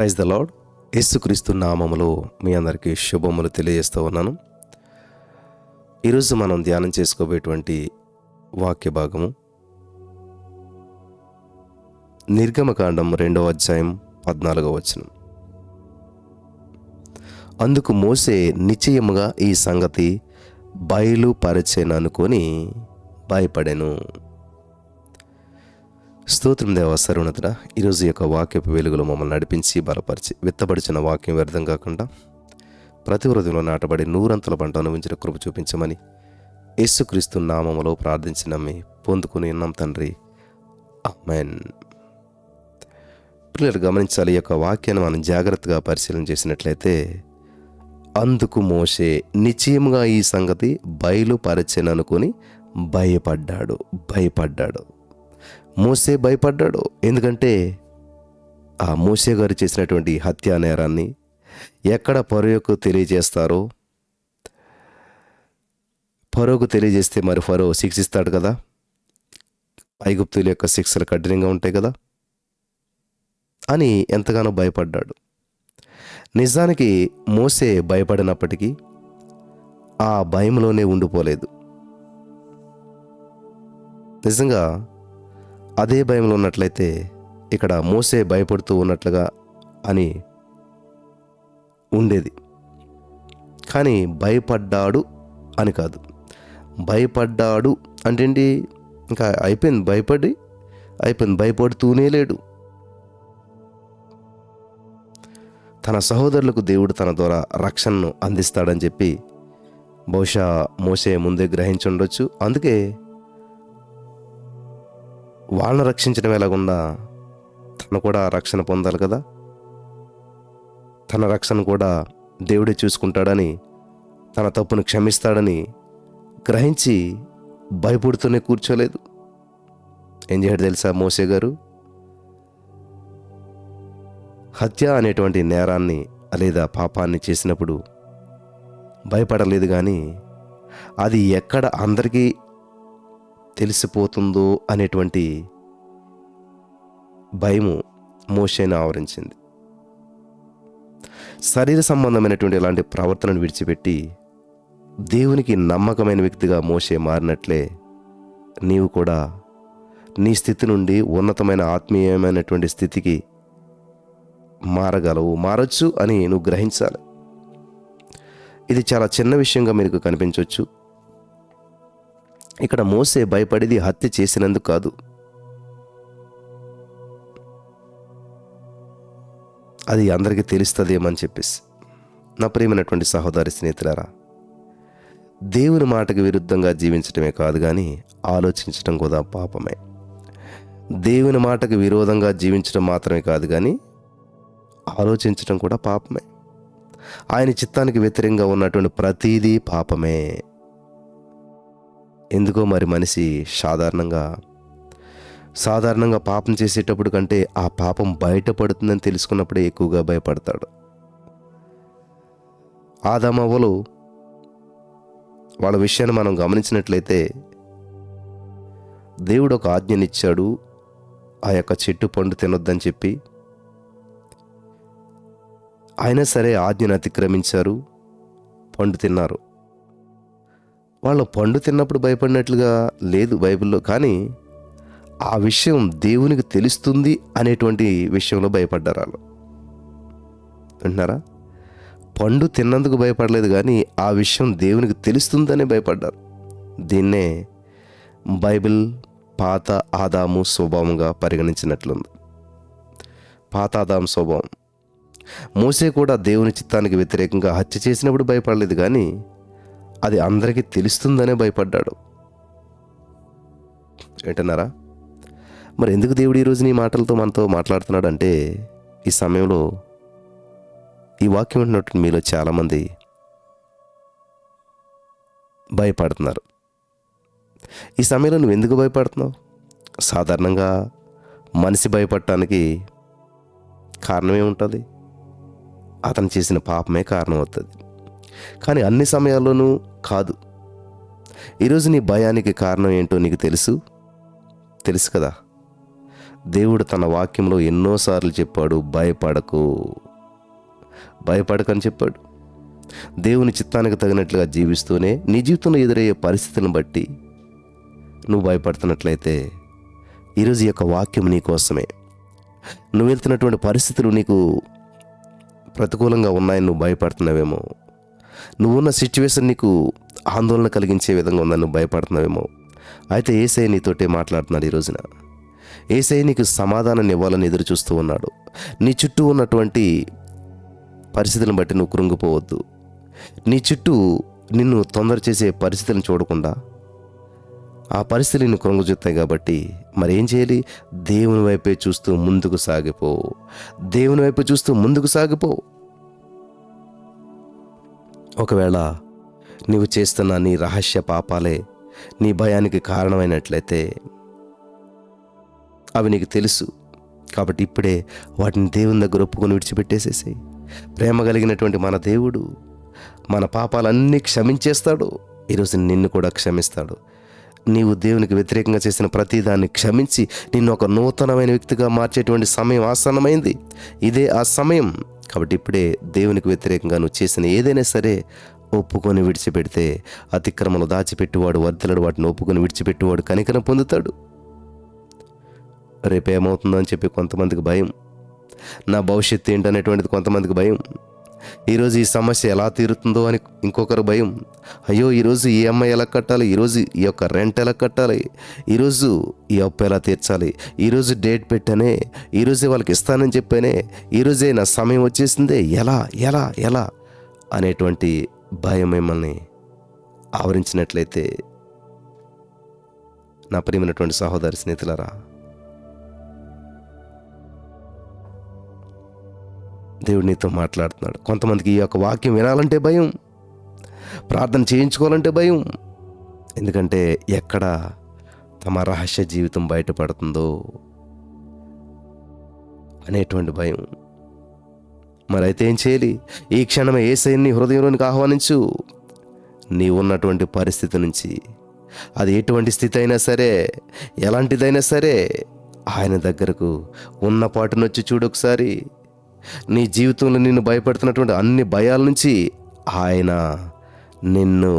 Praise the lord. యేసుక్రీస్తు నామములో మీ అందరికీ శుభములు తెలియజేస్తూ ఉన్నాను. ఈరోజు మనం ధ్యానం చేసుకోబోయేటువంటి వాక్య భాగము నిర్గమకాండం 2వ అధ్యాయం 14వ వచనం. అందుకు మోసే నిశ్చయముగా ఈ సంగతి బయలుపరచెననుకొని భయపడెను. స్తోత్రం దేవ సర్వోన్నతుడా, ఈరోజు యొక్క వాక్యపు వెలుగులో మమ్మల్ని నడిపించి బలపరిచి విత్తబడిచిన వాక్యం వ్యర్థం కాకుండా ప్రతి హృదయంలో నాటబడి నూరంతల పంట అనుభవించిన కృప చూపించమని యేసుక్రీస్తు నామములో ప్రార్థించి నమ్మి పొందుకుని ఉన్నాం తండ్రి, ఆమేన్. పిల్లలు గమనించాలి, ఈ యొక్క వాక్యాన్ని మనం జాగ్రత్తగా పరిశీలన చేసినట్లయితే, అందుకు మోషే నిశ్చయముగా ఈ సంగతి బయలుపరచెననుకొని భయపడ్డాడు. మోసే భయపడ్డాడు. ఎందుకంటే ఆ మోసే గారు చేసినటువంటి హత్యా నేరాన్ని ఎక్కడ ఫరోకు తెలియజేస్తారో, ఫరోకు తెలియజేస్తే మరి ఫరో శిక్షిస్తాడు కదా, ఐగుప్తుల యొక్క శిక్షలు కఠినంగా ఉంటాయి కదా అని ఎంతగానో భయపడ్డాడు. నిజానికి మోసే భయపడినప్పటికీ ఆ భయంలోనే ఉండిపోలేదు. నిజంగా అదే భయంలో ఉన్నట్లయితే ఇక్కడ మోసే భయపడుతూ ఉన్నట్లుగా అని ఉండేది. కానీ భయపడ్డాడు అని కాదు. భయపడ్డాడు అంటే ఏంటి? ఇంకా అయిపోయింది, భయపడుతూనే లేడు. తన సహోదరులకు దేవుడు తన ద్వారా రక్షణను అందిస్తాడని చెప్పి బహుశా మోసే ముందే గ్రహించి ఉండొచ్చు. అందుకే వాళ్ళని రక్షించడం ఎలాగుండా తను కూడా రక్షణ పొందాలి కదా, తన రక్షణ కూడా దేవుడే చూసుకుంటాడని, తన తప్పును క్షమిస్తాడని గ్రహించి భయపడుతూనే కూర్చోలేదు. ఏం చేయడు తెలుసా మోసే గారు? హత్య అనేటువంటి నేరాన్ని లేదా పాపాన్ని చేసినప్పుడు భయపడలేదు, కానీ అది ఎక్కడ అందరికీ తెలిసిపోతుందో అనేటువంటి భయము మోషేను ఆవరించింది. శరీర సంబంధమైనటువంటి ఇలాంటి ప్రవర్తనను విడిచిపెట్టి దేవునికి నమ్మకమైన వ్యక్తిగా మోషే మారినట్లే నీవు కూడా నీ స్థితి నుండి ఉన్నతమైన ఆత్మీయమైనటువంటి స్థితికి మారొచ్చు అని నువ్వు గ్రహించాలి. ఇది చాలా చిన్న విషయంగా మీకు కనిపించవచ్చు. ఇక్కడ మోసే భయపడేది హత్య చేసినందుకు కాదు, అది అందరికీ తెలుస్తుందేమని చెప్పేసి. నా ప్రియమైనటువంటి సహోదరి స్నేహితులారా, దేవుని మాటకు విరుద్ధంగా జీవించడమే కాదు కానీ ఆలోచించడం కూడా పాపమే. దేవుని మాటకు విరోధంగా జీవించడం మాత్రమే కాదు కానీ ఆలోచించడం కూడా పాపమే. ఆయన చిత్తానికి వ్యతిరేకంగా ఉన్నటువంటి ప్రతిదీ పాపమే. ఎందుకో మరి మనిషి సాధారణంగా పాపం చేసేటప్పుడు కంటే ఆ పాపం బయటపడుతుందని తెలుసుకున్నప్పుడే ఎక్కువగా భయపడతాడు. ఆదామవ్వలు వాళ్ళ విషయాన్ని మనం గమనించినట్లయితే, దేవుడు ఒక ఆజ్ఞనిచ్చాడు, ఆ యొక్క చెట్టు పండు తినొద్దని చెప్పి. అయినా సరే ఆజ్ఞను అతిక్రమించారు, పండు తిన్నారు. వాళ్ళు పండు తిన్నప్పుడు భయపడినట్లుగా లేదు బైబిల్లో, కానీ ఆ విషయం దేవునికి తెలుస్తుంది అనేటువంటి విషయంలో భయపడ్డారు వాళ్ళు. వింటున్నారా? పండు తిన్నందుకు భయపడలేదు, కానీ ఆ విషయం దేవునికి తెలుస్తుందనే భయపడ్డారు. దీన్నే బైబిల్ పాత ఆదాము స్వభావంగా పరిగణించినట్లుంది. పాత ఆదాము స్వభావం. మోసే కూడా దేవుని చిత్తానికి వ్యతిరేకంగా హత్య చేసినప్పుడు భయపడలేదు, కానీ అది అందరికీ తెలుస్తుందనే భయపడ్డాడు. ఏంటన్నారా? మరి ఎందుకు దేవుడు ఈరోజు నీ మాటలతో మనతో మాట్లాడుతున్నాడు అంటే, ఈ సమయంలో ఈ వాక్యం వింటున్నట్టు మీలో చాలామంది భయపడుతున్నారు. ఈ సమయంలో నువ్వు ఎందుకు భయపడుతున్నావు? సాధారణంగా మనిషి భయపడటానికి కారణం ఏముంటుంది? అతను చేసిన పాపమే కారణం అవుతుంది. కానీ అన్ని సమయాల్లోనూ కాదు. ఈరోజు నీ భయానికి కారణం ఏంటో నీకు తెలుసు కదా. దేవుడు తన వాక్యంలో ఎన్నోసార్లు చెప్పాడు, భయపడకని చెప్పాడు. దేవుని చిత్తానికి తగినట్లుగా జీవిస్తూనే నీ జీవితంలో ఎదురయ్యే పరిస్థితులను బట్టి నువ్వు భయపడుతున్నట్లయితే ఈరోజు ఈ యొక్క వాక్యం నీ కోసమే. నువ్వు వెళ్తున్నటువంటి పరిస్థితులు నీకు ప్రతికూలంగా ఉన్నాయని నువ్వు భయపడుతున్నావేమో, నువ్వున్న సిచ్యువేషన్ నీకు ఆందోళన కలిగించే విధంగా ఉందని నువ్వు భయపడుతున్నావేమో, అయితే యేసయ్య నీతోటే మాట్లాడుతున్నాడు. ఈ రోజున యేసయ్య నీకు సమాధానాన్ని ఇవ్వాలని ఎదురు చూస్తూ ఉన్నాడు. నీ చుట్టూ ఉన్నటువంటి పరిస్థితులను బట్టి నువ్వు కృంగిపోవద్దు. నీ చుట్టూ నిన్ను తొందర చేసే పరిస్థితులను చూడకుండా ఆ పరిస్థితులు నిన్ను కృంగజుతాయి. కాబట్టి మరి ఏం చేయాలి? దేవుని వైపే చూస్తూ ముందుకు సాగిపో. దేవుని వైపు చూస్తూ ముందుకు సాగిపో. ఒకవేళ నీవు చేస్తున్న నీ రహస్య పాపాలే నీ భయానికి కారణమైనట్లయితే అవి నీకు తెలుసు. కాబట్టి ఇప్పుడే వాటిని దేవుని దగ్గర ఒప్పుకొని విడిచిపెట్టేసేసి, ప్రేమ కలిగినటువంటి మన దేవుడు మన పాపాలన్నీ క్షమించేస్తాడు. ఈరోజు నిన్ను కూడా క్షమిస్తాడు. నీవు దేవునికి వ్యతిరేకంగా చేసిన ప్రతిదాన్ని క్షమించి నిన్ను ఒక నూతనమైన వ్యక్తిగా మార్చేటువంటి సమయం ఆసన్నమైంది. ఇదే ఆ సమయం. కాబట్టి ఇప్పుడే దేవునికి వ్యతిరేకంగా నువ్వు చేసిన ఏదైనా సరే ఒప్పుకొని విడిచిపెడితే, అతిక్రమలు దాచిపెట్టువాడు వర్ధిల్లడు, వాటిని ఒప్పుకొని విడిచిపెట్టువాడు కనికరం పొందుతాడు. రేపేమవుతుందో అని చెప్పి కొంతమందికి భయం, నా భవిష్యత్తు ఏంటనేటువంటిది కొంతమందికి భయం, ఈరోజు ఈ సమస్య ఎలా తీరుతుందో అని ఇంకొకరు భయం, అయ్యో ఈరోజు ఈ ఈఎంఐ ఎలా కట్టాలి, ఈరోజు ఈ యొక్క రెంట్ ఎలా కట్టాలి, ఈరోజు ఈ అప్పు ఎలా తీర్చాలి, ఈరోజు డేట్ పెట్టానే, ఈరోజే వాళ్ళకి ఇస్తానని చెప్పానే, ఈరోజే నా సమయం వచ్చేసిందే, ఎలా ఎలా ఎలా అనేటువంటి భయం మిమ్మల్ని ఆవరించినట్లయితే, నా ప్రియమైనటువంటి సహోదరి స్నేహితులారా, దేవుడు నీతో మాట్లాడుతున్నాడు. కొంతమందికి ఈ యొక్క వాక్యం వినాలంటే భయం, ప్రార్థన చేయించుకోవాలంటే భయం. ఎందుకంటే ఎక్కడ తమ రహస్య జీవితం బయటపడుతుందో అనేటువంటి భయం. మరి అయితే ఏం చేయాలి? ఈ క్షణమే యేసయ్యని హృదయంలోనికి ఆహ్వానించు. నీవు ఉన్నటువంటి పరిస్థితి నుంచి, అది ఎటువంటి స్థితి అయినా సరే, ఎలాంటిదైనా సరే, ఆయన దగ్గరకు ఉన్న పాటునొచ్చి చూడు. ఒకసారి నీ జీవితంలో నిన్ను భయపడుతున్నటువంటి అన్ని భయాల నుంచి ఆయన నిన్ను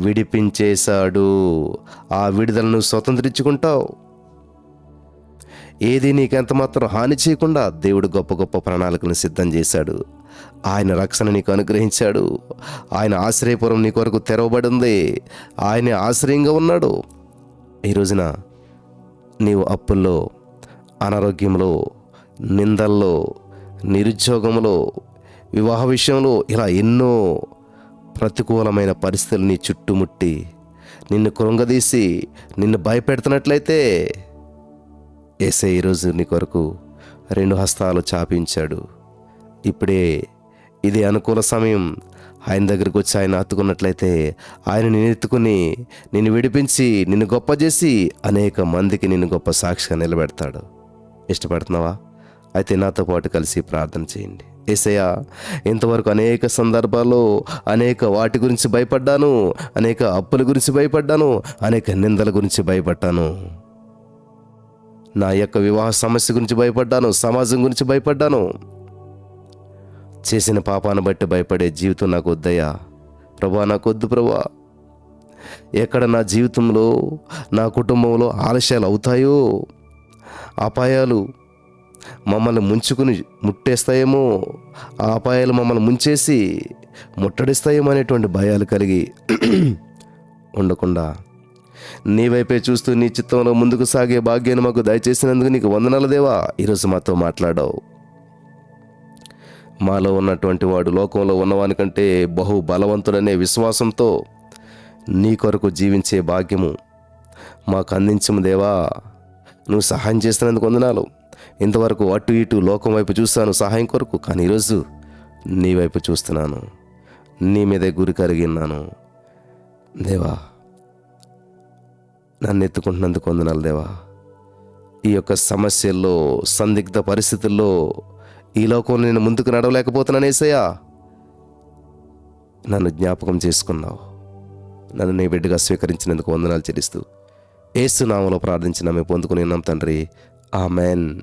విడిపించేశాడు. ఆ విడుదలను స్వతంత్రించుకుంటావు. ఏది నీకెంత మాత్రం హాని చేయకుండా దేవుడు గొప్ప గొప్ప ప్రణాళికలను సిద్ధం చేశాడు. ఆయన రక్షణ నీకు అనుగ్రహించాడు. ఆయన ఆశ్రయపురం నీ కొరకు తెరవబడి ఉంది. ఆయనే ఆశ్రయంగా ఉన్నాడు. ఈ రోజున నీవు అప్పుల్లో, అనారోగ్యంలో, నిందల్లో, నిరుద్యోగంలో, వివాహ విషయంలో, ఇలా ఎన్నో ప్రతికూలమైన పరిస్థితులు నీ చుట్టుముట్టి నిన్ను కృంగదీసి నిన్ను భయపెడుతున్నట్లయితే, యేసయ్య ఈరోజు నీ కొరకు 2 హస్తాలు చాపించాడు. ఇప్పుడే ఇది అనుకూల సమయం. ఆయన దగ్గరికి వచ్చి ఆయన హత్తుకున్నట్లయితే, ఆయన నిన్ను ఎత్తుకుని నిన్ను విడిపించి నిన్ను గొప్ప చేసి అనేక మందికి నిన్ను గొప్ప సాక్షిగా నిలబెడతాడు. ఇష్టపడుతున్నావా? అయితే నాతో పాటు కలిసి ప్రార్థన చేయండి. యేసయ్యా, ఇంతవరకు అనేక సందర్భాల్లో అనేక వాటి గురించి భయపడ్డాను, అనేక అప్పుల గురించి భయపడ్డాను, అనేక నిందల గురించి భయపడ్డాను, నా యొక్క వివాహ సమస్య గురించి భయపడ్డాను, సమాజం గురించి భయపడ్డాను. చేసిన పాపాన్ని బట్టి భయపడే జీవితం నాకు వద్దయ్యా. ప్రభా, నాకు వద్దు ప్రభా. ఎక్కడ నా జీవితంలో, నా కుటుంబంలో ఆలస్యాలు అవుతాయో, అపాయాలు మమ్మల్ని ముంచుకుని ముట్టేస్తాయేమో, ఆ అపాయాలు మమ్మల్ని ముంచేసి ముట్టడిస్తాయేమో అనేటువంటి భయాలు కలిగి ఉండకుండా నీ వైపే చూస్తూ నీ చిత్తంలో ముందుకు సాగే భాగ్యాన్ని మాకు దయచేసినందుకు నీకు వందనాలు దేవా. ఈరోజు మాతో మాట్లాడావు. మాలో ఉన్నటువంటి వాడు లోకంలో ఉన్నవాని కంటే బహు బలవంతుడనే విశ్వాసంతో నీ కొరకు జీవించే భాగ్యము మాకు అందించము దేవా. నువ్వు సహాయం చేస్తున్నందుకు వందనాలు. ఇంతవరకు అటు ఇటు లోకం వైపు చూస్తాను సహాయం కొరకు, కానీ ఈరోజు నీ వైపు చూస్తున్నాను, నీ మీదే గురి కలిగిన్నాను దేవా. నన్ను ఎత్తుకుంటున్నందుకు వందనాలు దేవా. ఈ యొక్క సమస్యల్లో, సందిగ్ధ పరిస్థితుల్లో ఈ లోకంలో నేను ముందుకు నడవలేకపోతున్నాను యేసయ్యా. నన్ను జ్ఞాపకం చేసుకున్నావు. నన్ను నీ బిడ్డగా స్వీకరించినందుకు వందనాలు చెల్లిస్తూ యేసు నామములో ప్రార్థించిన మేము పొందుకుని ఉన్నాం తండ్రి. ఆమెన్.